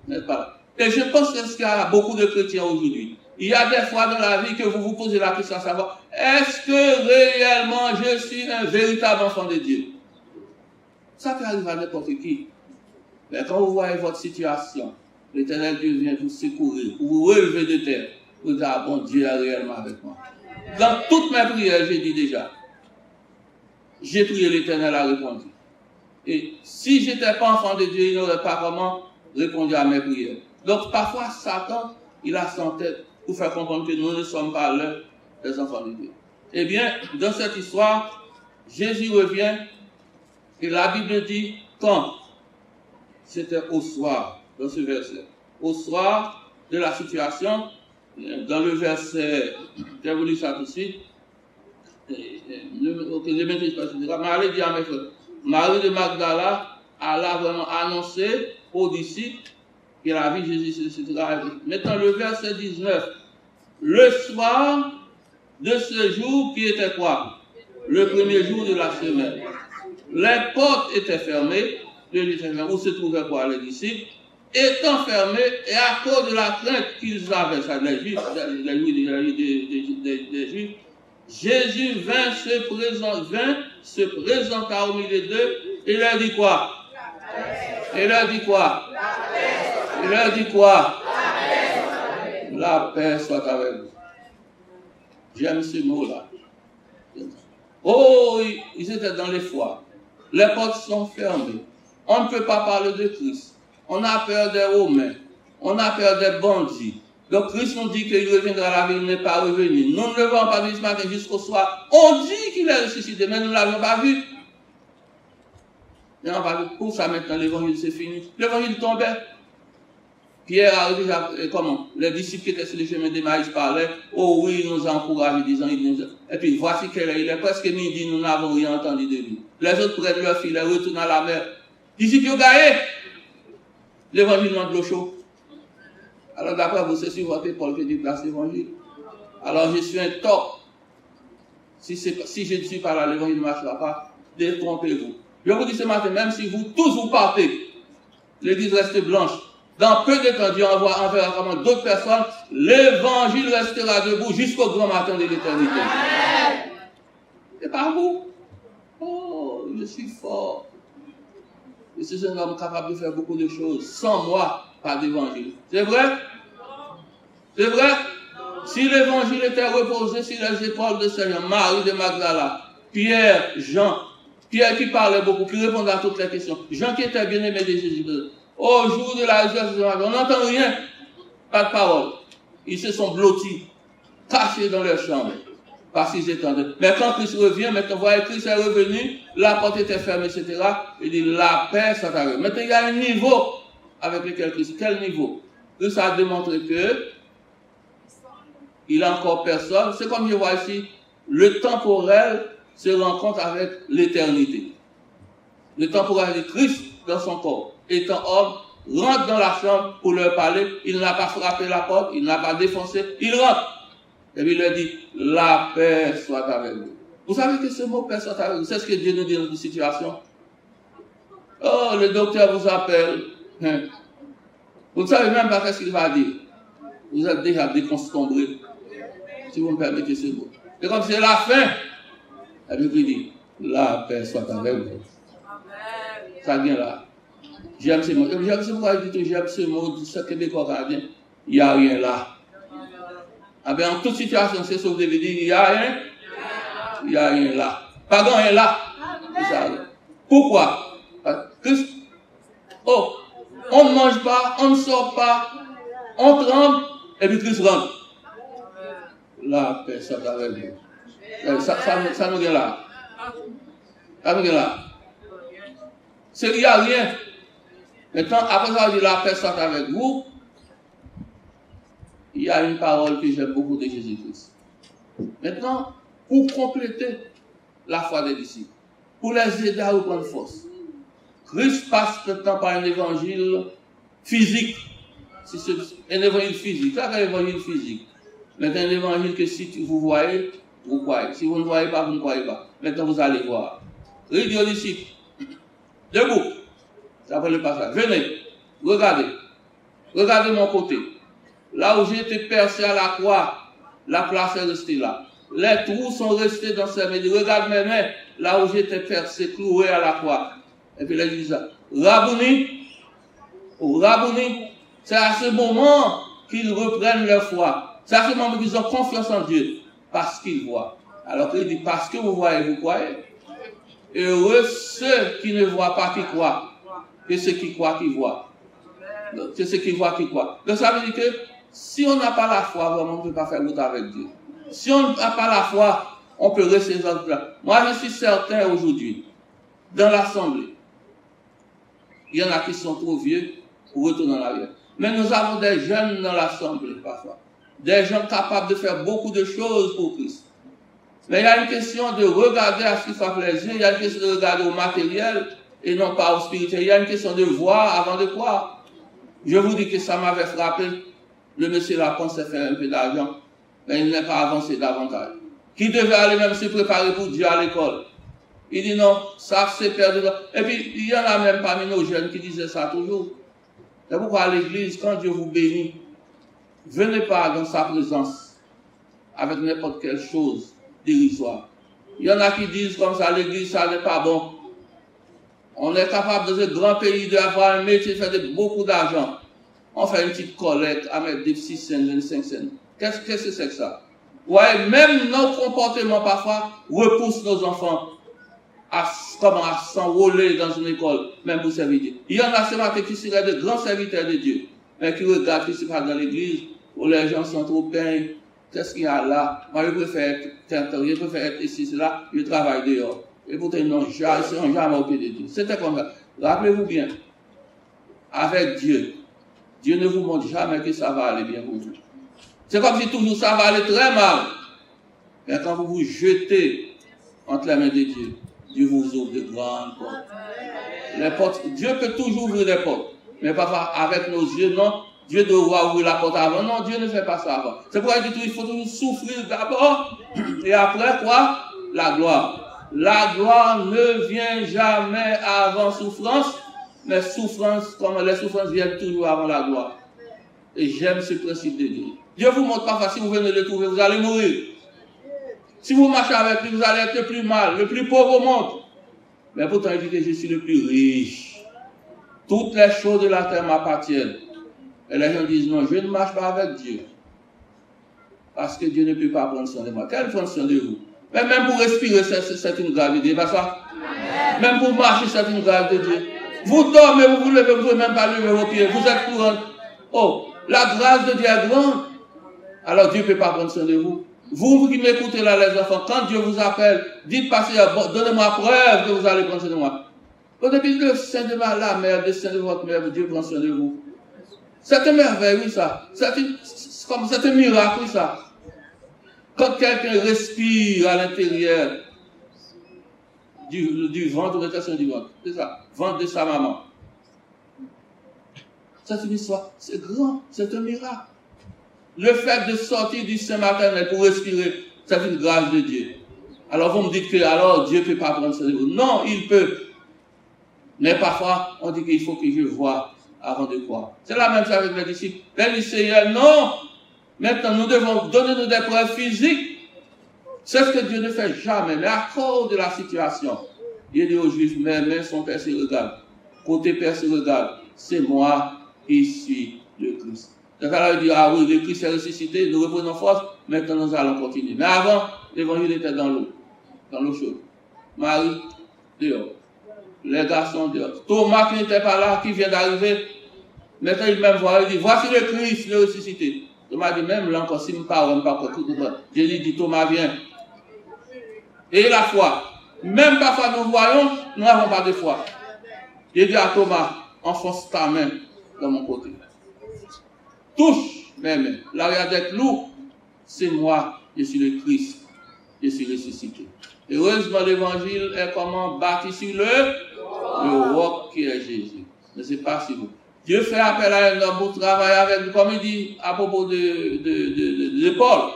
Vous n'êtes pas là. Et je pense que qu'il y a beaucoup de chrétiens aujourd'hui. Il y a des fois dans la vie que vous vous posez la question à savoir, est-ce que réellement je suis un véritable enfant de Dieu? Ça peut arriver à n'importe qui. Mais quand vous voyez votre situation, l'Éternel Dieu vient vous secourir, vous relever de terre, vous dites, ah bon, Dieu est réellement avec moi. Dans toutes mes prières, j'ai dit déjà, j'ai prié, l'Éternel a répondu. Et si je n'étais pas enfant de Dieu, il n'aurait pas vraiment répondu à mes prières. Donc parfois, Satan, il a son tête pour faire comprendre que nous ne sommes pas l'un des enfants de Dieu. Eh bien, dans cette histoire, Jésus revient et la Bible dit quand? C'était au soir, dans ce verset. Au soir de la situation, dans le verset, j'ai voulu ça tout de suite, ne maîtrise pas, etc. Marie dit à mes frères, Marie de Magdala alla vraiment annoncer aux disciples qu'il a vu Jésus, etc. Maintenant, le verset 19. Le soir de ce jour qui était quoi? Le premier jour de la semaine. Les portes étaient fermées. Où se trouvaient quoi les disciples? Étant fermés, et à cause de la crainte qu'ils avaient, ça, les Juifs, des Juifs, Jésus vint se présenta au milieu d'eux, et leur dit quoi? Et leur dit quoi? Il leur dit quoi? La paix soit avec vous. J'aime ce mot-là. Oh, ils étaient dans les foires. Les portes sont fermées. On ne peut pas parler de Christ. On a peur des Romains. On a peur des bandits. Donc Christ nous dit qu'il reviendra à la vie, il n'est pas revenu. Nous ne l'avons pas vu ce matin jusqu'au soir. On dit qu'il est ressuscité, mais nous ne l'avons pas vu. Et on va dire, pour ça maintenant, l'évangile c'est fini. L'évangile tombait. Pierre a déjà, comment? Les disciples qui étaient sur le chemin d'Emmaüs parlaient, oh oui, il nous a encouragés, disant, et puis voici qu'il est, il est presque midi, nous n'avons rien entendu de lui. Les autres prennent leur filet, retournent à la mer. Disciples ont gagné. L'évangile n'a de l'eau chaude. Alors d'après vous, c'est sur votre épaule que Dieu place l'évangile. Alors je suis un top. Si je ne suis pas là, l'évangile ne marchera pas. Détrompez-vous. Je vous dis ce matin, même si vous tous vous partez, l'église reste blanche. Dans peu de temps, Dieu enverra vraiment d'autres personnes. L'évangile restera debout jusqu'au grand matin de l'éternité. C'est pas vous. Oh, je suis fort. Je suis un homme capable de faire beaucoup de choses. Sans moi, pas d'évangile. C'est vrai? C'est vrai? Si l'évangile était reposé sur les épaules de Seigneur, Marie de Magdala, Pierre, Jean, Pierre qui parlait beaucoup, qui répondait à toutes les questions, Jean qui était bien aimé de Jésus, au jour de la résurrection, on n'entend rien, pas de parole. Ils se sont blottis, cachés dans leur chambre, parce qu'ils étendaient. Mais quand Christ revient, maintenant, vous voyez, Christ est revenu, la porte était fermée, etc. Il dit, la paix soit avec vous. Maintenant, il y a un niveau avec lequel Christ. Quel niveau? Christ a démontré que il n'a encore personne. C'est comme je vois ici, le temporel se rencontre avec l'éternité. Le temporel de Christ dans son corps, étant homme, rentre dans la chambre pour leur parler. Il n'a pas frappé la porte, il n'a pas défoncé, il rentre. Et puis il leur dit, la paix soit avec vous. Vous savez que ce mot paix soit avec vous, c'est ce que Dieu nous dit dans notre situation. Oh, le docteur vous appelle. Vous ne savez même pas ce qu'il va dire. Vous êtes déjà déconstombré. Si vous me permettez ce mot. C'est comme c'est la fin. La Bible dit, la paix soit avec vous. Ça vient là. J'aime ce mot. J'aime ce mot, j'aime ce mot, ce Québécois canadien. Il n'y a rien là. Ah bien, en toute situation, c'est ce que vous devez dire, il n'y a rien. Il n'y a rien là. Pardon, rien là. Pourquoi? Christ. Oh, on ne mange pas, on ne sort pas, on tremble, et puis Christ rentre. La paix soit avec vous. Ça nous vient là. Là. C'est qu'il n'y a rien. Maintenant, après ça, on dit la paix soit avec vous. Il y a une parole que j'aime beaucoup de Jésus-Christ. Maintenant, pour compléter la foi des disciples, pour les aider à reprendre force, Christ passe maintenant par un évangile physique. C'est un évangile physique. C'est un évangile physique. Maintenant, un évangile que si vous voyez, vous croyez. Si vous ne voyez pas, vous ne croyez pas. Maintenant, vous allez voir. Il dit aux disciples, debout. Ça fait le passage. Venez, regardez. Regardez mon côté. Là où j'ai été percé à la croix, la place est restée là. Les trous sont restés dans ces mains. Regarde mes mains, là où j'ai été percé, cloué à la croix. Et puis il dit ça. Rabouni, c'est à ce moment qu'ils reprennent leur foi. C'est à ce moment qu'ils ont confiance en Dieu. Parce qu'ils voient. Alors qu'il dit, parce que vous voyez, vous croyez. Heureux ceux qui ne voient pas, qui croient. Que ceux qui croient, qui voient. C'est ceux qui voient, qui croient. Donc ça veut dire que si on n'a pas la foi, vraiment, on ne peut pas faire route avec Dieu. Si on n'a pas la foi, on peut rester dans le plan. Moi, je suis certain aujourd'hui, dans l'Assemblée, il y en a qui sont trop vieux pour retourner en arrière. Mais nous avons des jeunes dans l'Assemblée, parfois. Des gens capables de faire beaucoup de choses pour Christ. Mais il y a une question de regarder à ce qui fait plaisir, il y a une question de regarder au matériel et non pas au spirituel. Il y a une question de voir avant de croire. Je vous dis que ça m'avait frappé. Le monsieur Lapon s'est fait un peu d'argent, mais il n'est pas avancé davantage. Qui devait aller même se préparer pour Dieu à l'école. Il dit non, ça c'est perdu. Et puis, il y en a même parmi nos jeunes qui disaient ça toujours. C'est pourquoi à l'église, quand Dieu vous bénit, venez pas dans sa présence avec n'importe quelle chose dérisoire. Il y en a qui disent comme ça, l'église, ça n'est pas bon. On est capable dans ce grand pays d'avoir un métier, de faire beaucoup d'argent. On fait une petite collecte à mettre des 6 cents, 25 cents. Qu'est-ce que c'est que ça? Ouais, même nos comportements parfois repoussent nos enfants à s'enrôler dans une école, même pour servir Dieu. Il y en a ce matin qui seraient de grands serviteurs de Dieu, mais qui regardent qui se passe dans l'église, où les gens sont trop peints. Qu'est-ce qu'il y a là? Moi, je préfère être ici, là, je travaille dehors. Et pourtant, ils n'ont jamais au pied de Dieu. C'était comme ça. Rappelez-vous bien, avec Dieu, Dieu ne vous montre jamais que ça va aller bien pour vous. C'est comme si toujours ça va aller très mal. Mais quand vous vous jetez entre les mains de Dieu, Dieu vous ouvre de grandes portes. Les portes, Dieu peut toujours ouvrir les portes. Mais parfois, avec nos yeux, non. Dieu doit ouvrir la porte avant. Non, Dieu ne fait pas ça avant. C'est pourquoi il faut toujours souffrir d'abord. Et après quoi? La gloire. La gloire ne vient jamais avant souffrance. Mais souffrance, comme les souffrances viennent toujours avant la gloire. Et j'aime ce principe de Dieu. Dieu vous montre parfois, si vous venez le trouver, vous allez mourir. Si vous marchez avec lui, vous allez être le plus mal, le plus pauvre au monde. Mais pourtant, il dit que je suis le plus riche. Toutes les choses de la terre m'appartiennent. Et les gens disent, non, je ne marche pas avec Dieu. Parce que Dieu ne peut pas prendre soin de moi. Quel prendre soin de vous? Mais même pour respirer, c'est une grâce de Dieu. Pas ça? Même pour marcher, c'est une grâce de Dieu. Vous dormez, vous vous levez, vous ne pouvez même pas lever vos pieds. Vous êtes courant. Oh, la grâce de Dieu est grande. Alors Dieu ne peut pas prendre soin de vous. Vous qui m'écoutez là, les enfants, quand Dieu vous appelle, dites passez, donnez-moi preuve que vous allez prendre soin de moi. Au début, le sein de la mère, le sein de votre mère, Dieu prend soin de vous. C'est une merveille, oui, ça. C'est un miracle, oui, ça. Quand quelqu'un respire à l'intérieur du ventre, de question du ventre, c'est ça, ventre de sa maman. C'est une histoire, c'est grand, c'est un miracle. Le fait de sortir du sein maternel pour respirer, c'est une grâce de Dieu. Alors vous me dites que alors Dieu ne peut pas prendre soin de vous. Non, il peut. Mais parfois, on dit qu'il faut que je voie avant de croire. C'est la même chose avec les disciples. Les lycéens, non. Maintenant, nous devons donner des preuves physiques. C'est ce que Dieu ne fait jamais. Mais à cause de la situation, il dit aux Juifs, mes mains sont percées, regarde. Côté percé, regarde. C'est moi qui suis le Christ. Donc alors il dit, ah oui, le Christ est ressuscité, nous reprenons force, maintenant nous allons continuer. Mais avant, l'évangile était dans l'eau chaude. Marie, dehors. Les garçons, dehors. Thomas qui n'était pas là, qui vient d'arriver, maintenant il même voit, il dit, voici le Christ, le ressuscité. Thomas dit, même là encore, si je ne parle pas, Jésus dit, Thomas, viens. Et la foi. Même parfois nous voyons, nous n'avons pas de foi. Il dit à Thomas, enfonce ta main dans mon côté. Touche mes mains. La regardette lourd, c'est moi, je suis le Christ, je suis ressuscité. Heureusement, l'évangile est comment bâti sur le roc qui est Jésus. Mais ce n'est pas si vous. Dieu fait appel à un homme pour travailler avec lui, comme il dit à propos de Paul.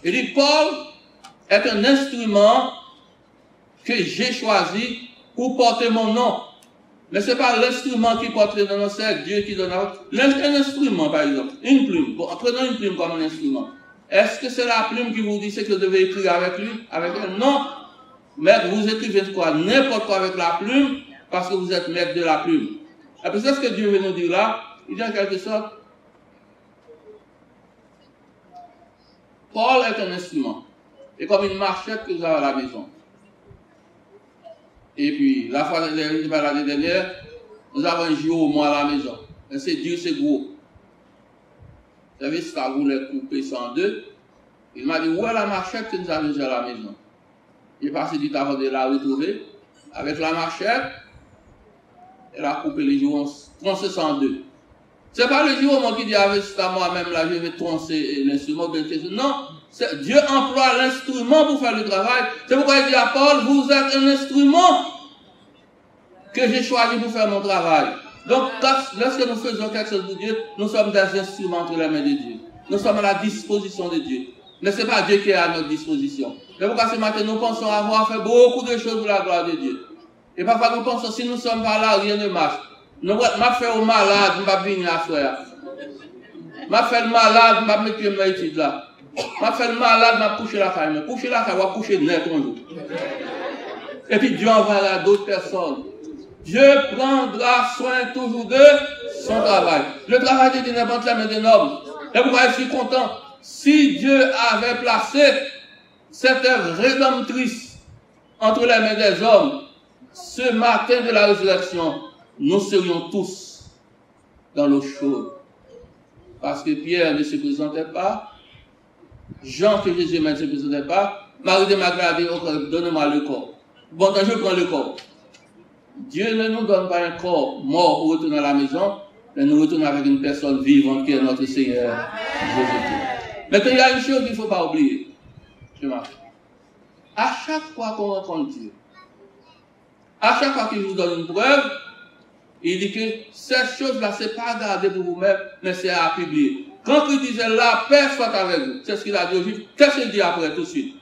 Il dit, Paul est un instrument que j'ai choisi pour porter mon nom. Mais ce n'est pas l'instrument qui porte le nom, c'est Dieu qui donne un instrument, par exemple, une plume. Bon, prenons une plume comme un instrument. Est-ce que c'est la plume qui vous dit ce que vous devez écrire avec lui? Avec elle? Non. Mais vous écrivez quoi? N'importe quoi avec la plume, parce que vous êtes maître de la plume. Et puis c'est ce que Dieu veut nous dire là. Il dit en quelque sorte, Paul est un instrument. Et comme une marchette que vous avez à la maison. Et puis, la fois l'année dernière, nous avons un géomon à la maison. Et c'est dur, c'est gros. Vous savez, si ça voulait couper ça en deux, il m'a dit, où est la machette que nous avons déjà à la maison? J'ai passé du temps avant de la retrouver. Avec la machette, elle a coupé les géomons, tronçé ça en deux. Ce n'est pas le géomon qui dit, avec ça, moi-même, là, je vais troncer l'instrument. Non, Dieu emploie l'instrument pour faire le travail. C'est pourquoi il dit à Paul, vous êtes un instrument que j'ai choisi pour faire mon travail. Donc, lorsque nous faisons quelque chose pour Dieu, nous sommes des instruments entre les mains de Dieu. Nous sommes à la disposition de Dieu. Mais ce n'est pas Dieu qui est à notre disposition. C'est pourquoi ce matin, nous pensons avoir fait beaucoup de choses pour la gloire de Dieu. Et parfois, nous pensons, si nous ne sommes pas là, rien ne marche. Nous m'avons fait au malade, je ne vais pas venir à soir. Je m'avons fait le malade, je ne vais pas mettre mes études là. Je m'avons fait le malade, je vais coucher la caille. Coucher la caille, je vais coucher net un jour. Et puis Dieu enverra d'autres personnes. Dieu prendra soin toujours de son travail. Le travail de Dieu n'est pas entre les mains d'un homme. Et pourquoi je suis content? Si Dieu avait placé cette œuvre rédemptrice entre les mains des hommes, ce matin de la résurrection, nous serions tous dans l'eau chaude. Parce que Pierre ne se présentait pas, Jean que Jésus ne se présentait pas, Marie de Magdalene dit, oh, donnez-moi le corps. Bon, je prends le corps. Dieu ne nous donne pas un corps mort pour retourner à la maison, mais nous retournons avec une personne vivante qui est notre Seigneur Jésus-Christ. Maintenant, il y a une chose qu'il ne faut pas oublier. À chaque fois qu'on rencontre Dieu, à chaque fois qu'il vous donne une preuve, il dit que cette chose-là, ce n'est pas à garder pour vous-même, mais c'est à publier. Quand il disait la paix soit avec vous, c'est ce qu'il a dit aux Juifs. Qu'est-ce qu'il dit après tout de suite?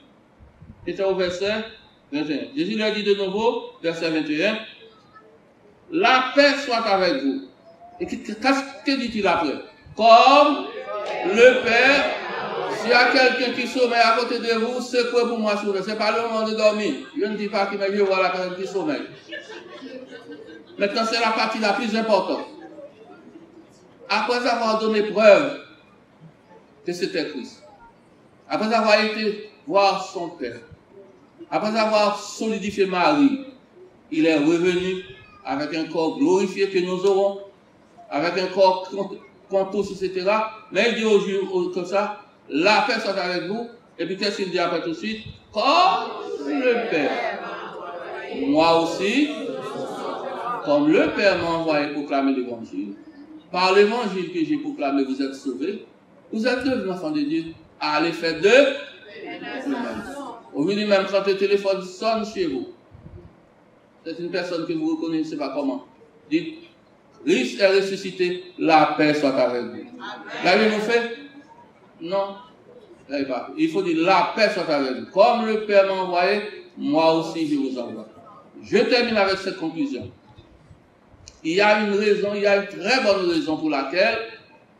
C'était au verset 21. Jésus lui a dit de nouveau, verset 21, la paix soit avec vous. Et que dit-il après? Comme le Père, s'il y a quelqu'un qui sommeille à côté de vous, c'est quoi pour moi sourire? Ce n'est pas le moment de dormir. Je ne dis pas qu'il je vois la personne qui sommeille. Maintenant, c'est la partie la plus importante. Après avoir donné preuve que c'était Christ, après avoir été voir son Père, après avoir solidifié Marie, il est revenu avec un corps glorifié que nous aurons, avec un corps qu'on touche, etc. Mais il dit aux Juifs comme ça, la paix soit avec vous. Et puis qu'est-ce qu'il dit après tout de suite? Comme le Père. Moi aussi, comme le Père m'a envoyé proclamer l'évangile, par l'évangile que j'ai proclamé, vous êtes sauvés, vous êtes devenus enfants de Dieu, à l'effet de vous-même. Aujourd'hui même, quand le téléphone sonne chez vous, c'est une personne que vous reconnaissez pas comment. Dites, Christ est ressuscité, la paix soit avec vous. L'avez-vous fait? Non. Il faut dire, la paix soit avec vous. Comme le Père m'a envoyé, moi aussi je vous envoie. Je termine avec cette conclusion. Il y a une raison, il y a une très bonne raison pour laquelle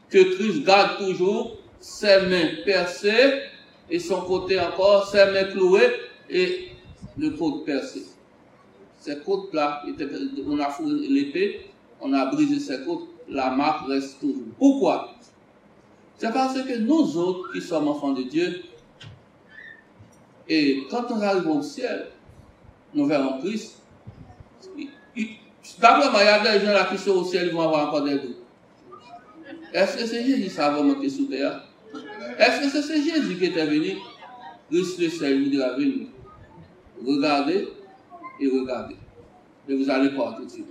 que Christ garde toujours ses mains percées et son côté encore, ses mains clouées et le côte percé. Ces côtes-là, on a fourré l'épée, on a brisé ces côtes, la marque reste toujours. Pourquoi? C'est parce que nous autres qui sommes enfants de Dieu, et quand nous arrivons au ciel, nous verrons Christ. D'abord, il y a des gens là qui sont au ciel, ils vont avoir encore des doutes. Est-ce que c'est Jésus qui va monter sous terre? Est-ce que c'est Jésus qui était venu? Christ le Seigneur lui dira venir. Regardez et regardez. Et vous allez voir tout de suite.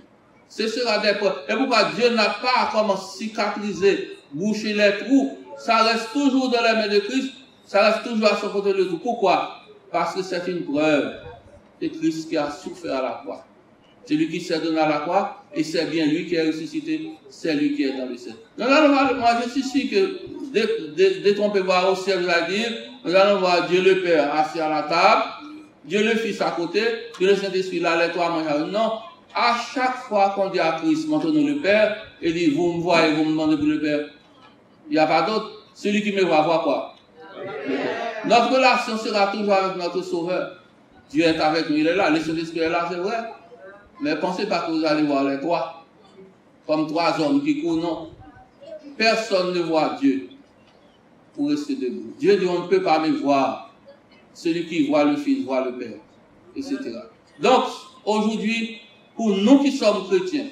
Ce sera des preuves. Et pourquoi Dieu n'a pas comment cicatriser, boucher les trous? Ça reste toujours dans les mains de Christ. Ça reste toujours à son côté de tout. Pourquoi? Parce que c'est une preuve de Christ qui a souffert à la croix. C'est lui qui s'est donné à la croix, et c'est bien lui qui est ressuscité, c'est lui qui est dans le ciel. Nous allons voir, moi je suis sûr que détrompez-vous au ciel, vous allez dire, nous allons voir Dieu le Père assis à la table, Dieu le Fils à côté, Dieu le Saint-Esprit là, les trois manger. Non, à chaque fois qu'on dit à Christ, montre-nous le Père, il dit, vous me voyez, vous me demandez pour le Père. Il n'y a pas d'autre. Celui qui me voit, voit quoi? Notre relation sera toujours avec notre Sauveur. Dieu est avec nous, il est là, le Saint-Esprit est là, c'est vrai. Mais pensez pas que vous allez voir les trois, comme trois hommes qui courent, non. Personne ne voit Dieu pour rester debout. Dieu dit, on ne peut pas me voir. Celui qui voit le Fils voit le Père, etc. Donc, aujourd'hui, pour nous qui sommes chrétiens,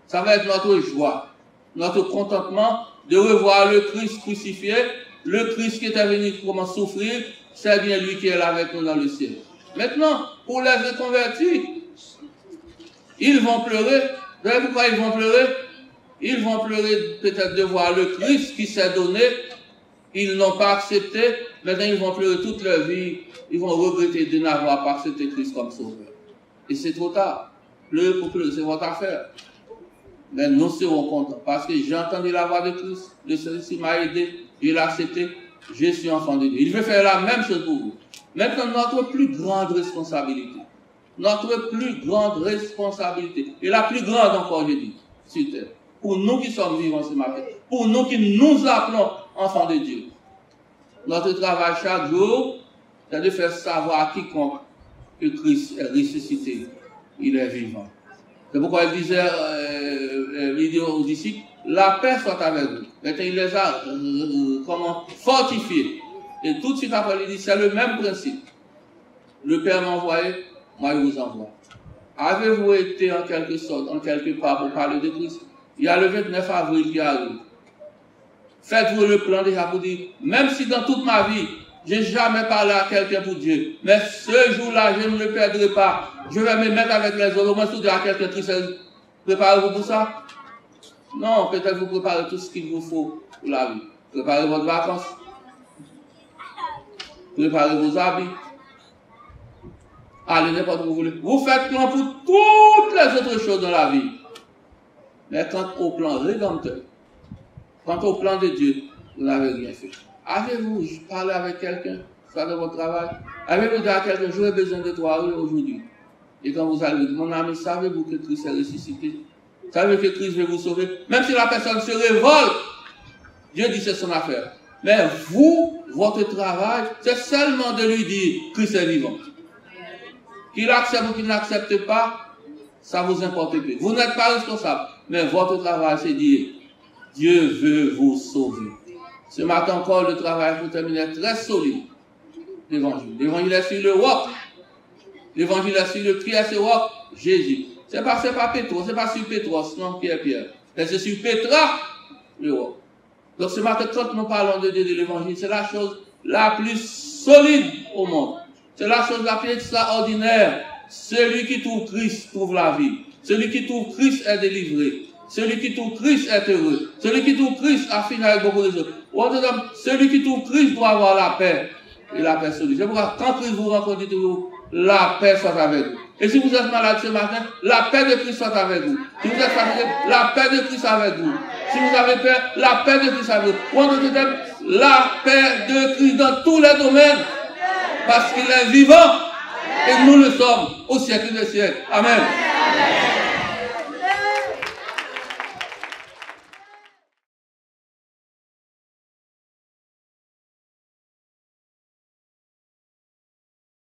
ça va être notre joie, notre contentement de revoir le Christ crucifié, le Christ qui était venu pour souffrir, c'est bien lui qui est là avec nous dans le ciel. Maintenant, pour les reconvertis, ils vont pleurer. Vous savez pourquoi ils vont pleurer? Ils vont pleurer peut-être de voir le Christ qui s'est donné. Ils n'ont pas accepté. Maintenant, ils vont pleurer toute leur vie. Ils vont regretter de n'avoir pas accepté Christ comme sauveur. Et c'est trop tard. Pleurer pour pleurer, c'est votre affaire. Mais nous serons contents parce que j'ai entendu la voix de Christ. Le Saint-Esprit m'a aidé. Je l'ai accepté. Je suis enfant de Dieu. Il veut faire la même chose pour vous. Maintenant, notre plus grande responsabilité. Notre plus grande responsabilité. Et la plus grande encore, je dis, sur terre. Pour nous qui sommes vivants ce matin. Pour nous qui nous appelons enfants de Dieu. Notre travail chaque jour, c'est de faire savoir à quiconque que Christ est ressuscité. Il est vivant. C'est pourquoi il disait, il dit aux disciples, la paix soit avec vous. Maintenant, il les a fortifiés. Et tout de suite après, il dit, c'est le même principe. Le Père m'a envoyé, moi je vous envoie. Avez-vous été en quelque sorte, en quelque part, pour parler de Christ? Il y a le 29 avril qui arrive. Faites-vous le plan déjà pour dire, même si dans toute ma vie, j'ai jamais parlé à quelqu'un pour Dieu, mais ce jour-là, je ne le perdrai pas. Je vais me mettre avec les autres, au moins dire à quelqu'un qui s'est préparez-vous pour ça? Non, peut-être vous préparez tout ce qu'il vous faut pour la vie. Préparez votre vacances. Préparez vos habits. Allez n'importe où vous voulez. Vous faites plan pour toutes les autres choses dans la vie. Mais quant au plan rédempteur, quant au plan de Dieu, vous n'avez rien fait. Avez-vous parlé avec quelqu'un, soit dans votre travail? Avez-vous dit à quelqu'un, j'aurais besoin de toi aujourd'hui? Et quand vous allez dire, mon ami, savez-vous que Christ est ressuscité? Savez-vous que Christ veut vous sauver? Même si la personne se révolte, Dieu dit c'est son affaire. Mais vous, votre travail, c'est seulement de lui dire, Christ est vivant. Qu'il accepte ou qu'il n'accepte pas, ça vous importe peu. Vous n'êtes pas responsable. Mais votre travail, c'est dire, Dieu veut vous sauver. Ce matin encore, le travail pour terminer est très solide. L'évangile. L'évangile est sur le roc. L'évangile est sur le qui est ce roc? Jésus. C'est pas Pétros, c'est pas sur Pétros, non, Pierre. Mais c'est sur Pétra, le roc. Donc ce matin, quand nous parlons de Dieu de l'évangile, c'est la chose la plus solide au monde. C'est la chose la plus extraordinaire. Celui qui trouve Christ trouve la vie. Celui qui trouve Christ est délivré. Celui qui trouve Christ est heureux. Celui qui trouve Christ a fini avec beaucoup de choses. Celui qui trouve Christ doit avoir la paix. Et la paix solide. C'est pourquoi quand Christ vous rencontre, dites-vous, la paix soit avec vous. Et si vous êtes malade ce matin, la paix de Christ soit avec vous. Si vous êtes fatigué, la paix de Christ avec vous. Si vous avez peur, la paix de Christ avec vous. La paix de Christ dans tous les domaines. Parce qu'il est vivant. Et nous le sommes au siècle des siècles. Amen.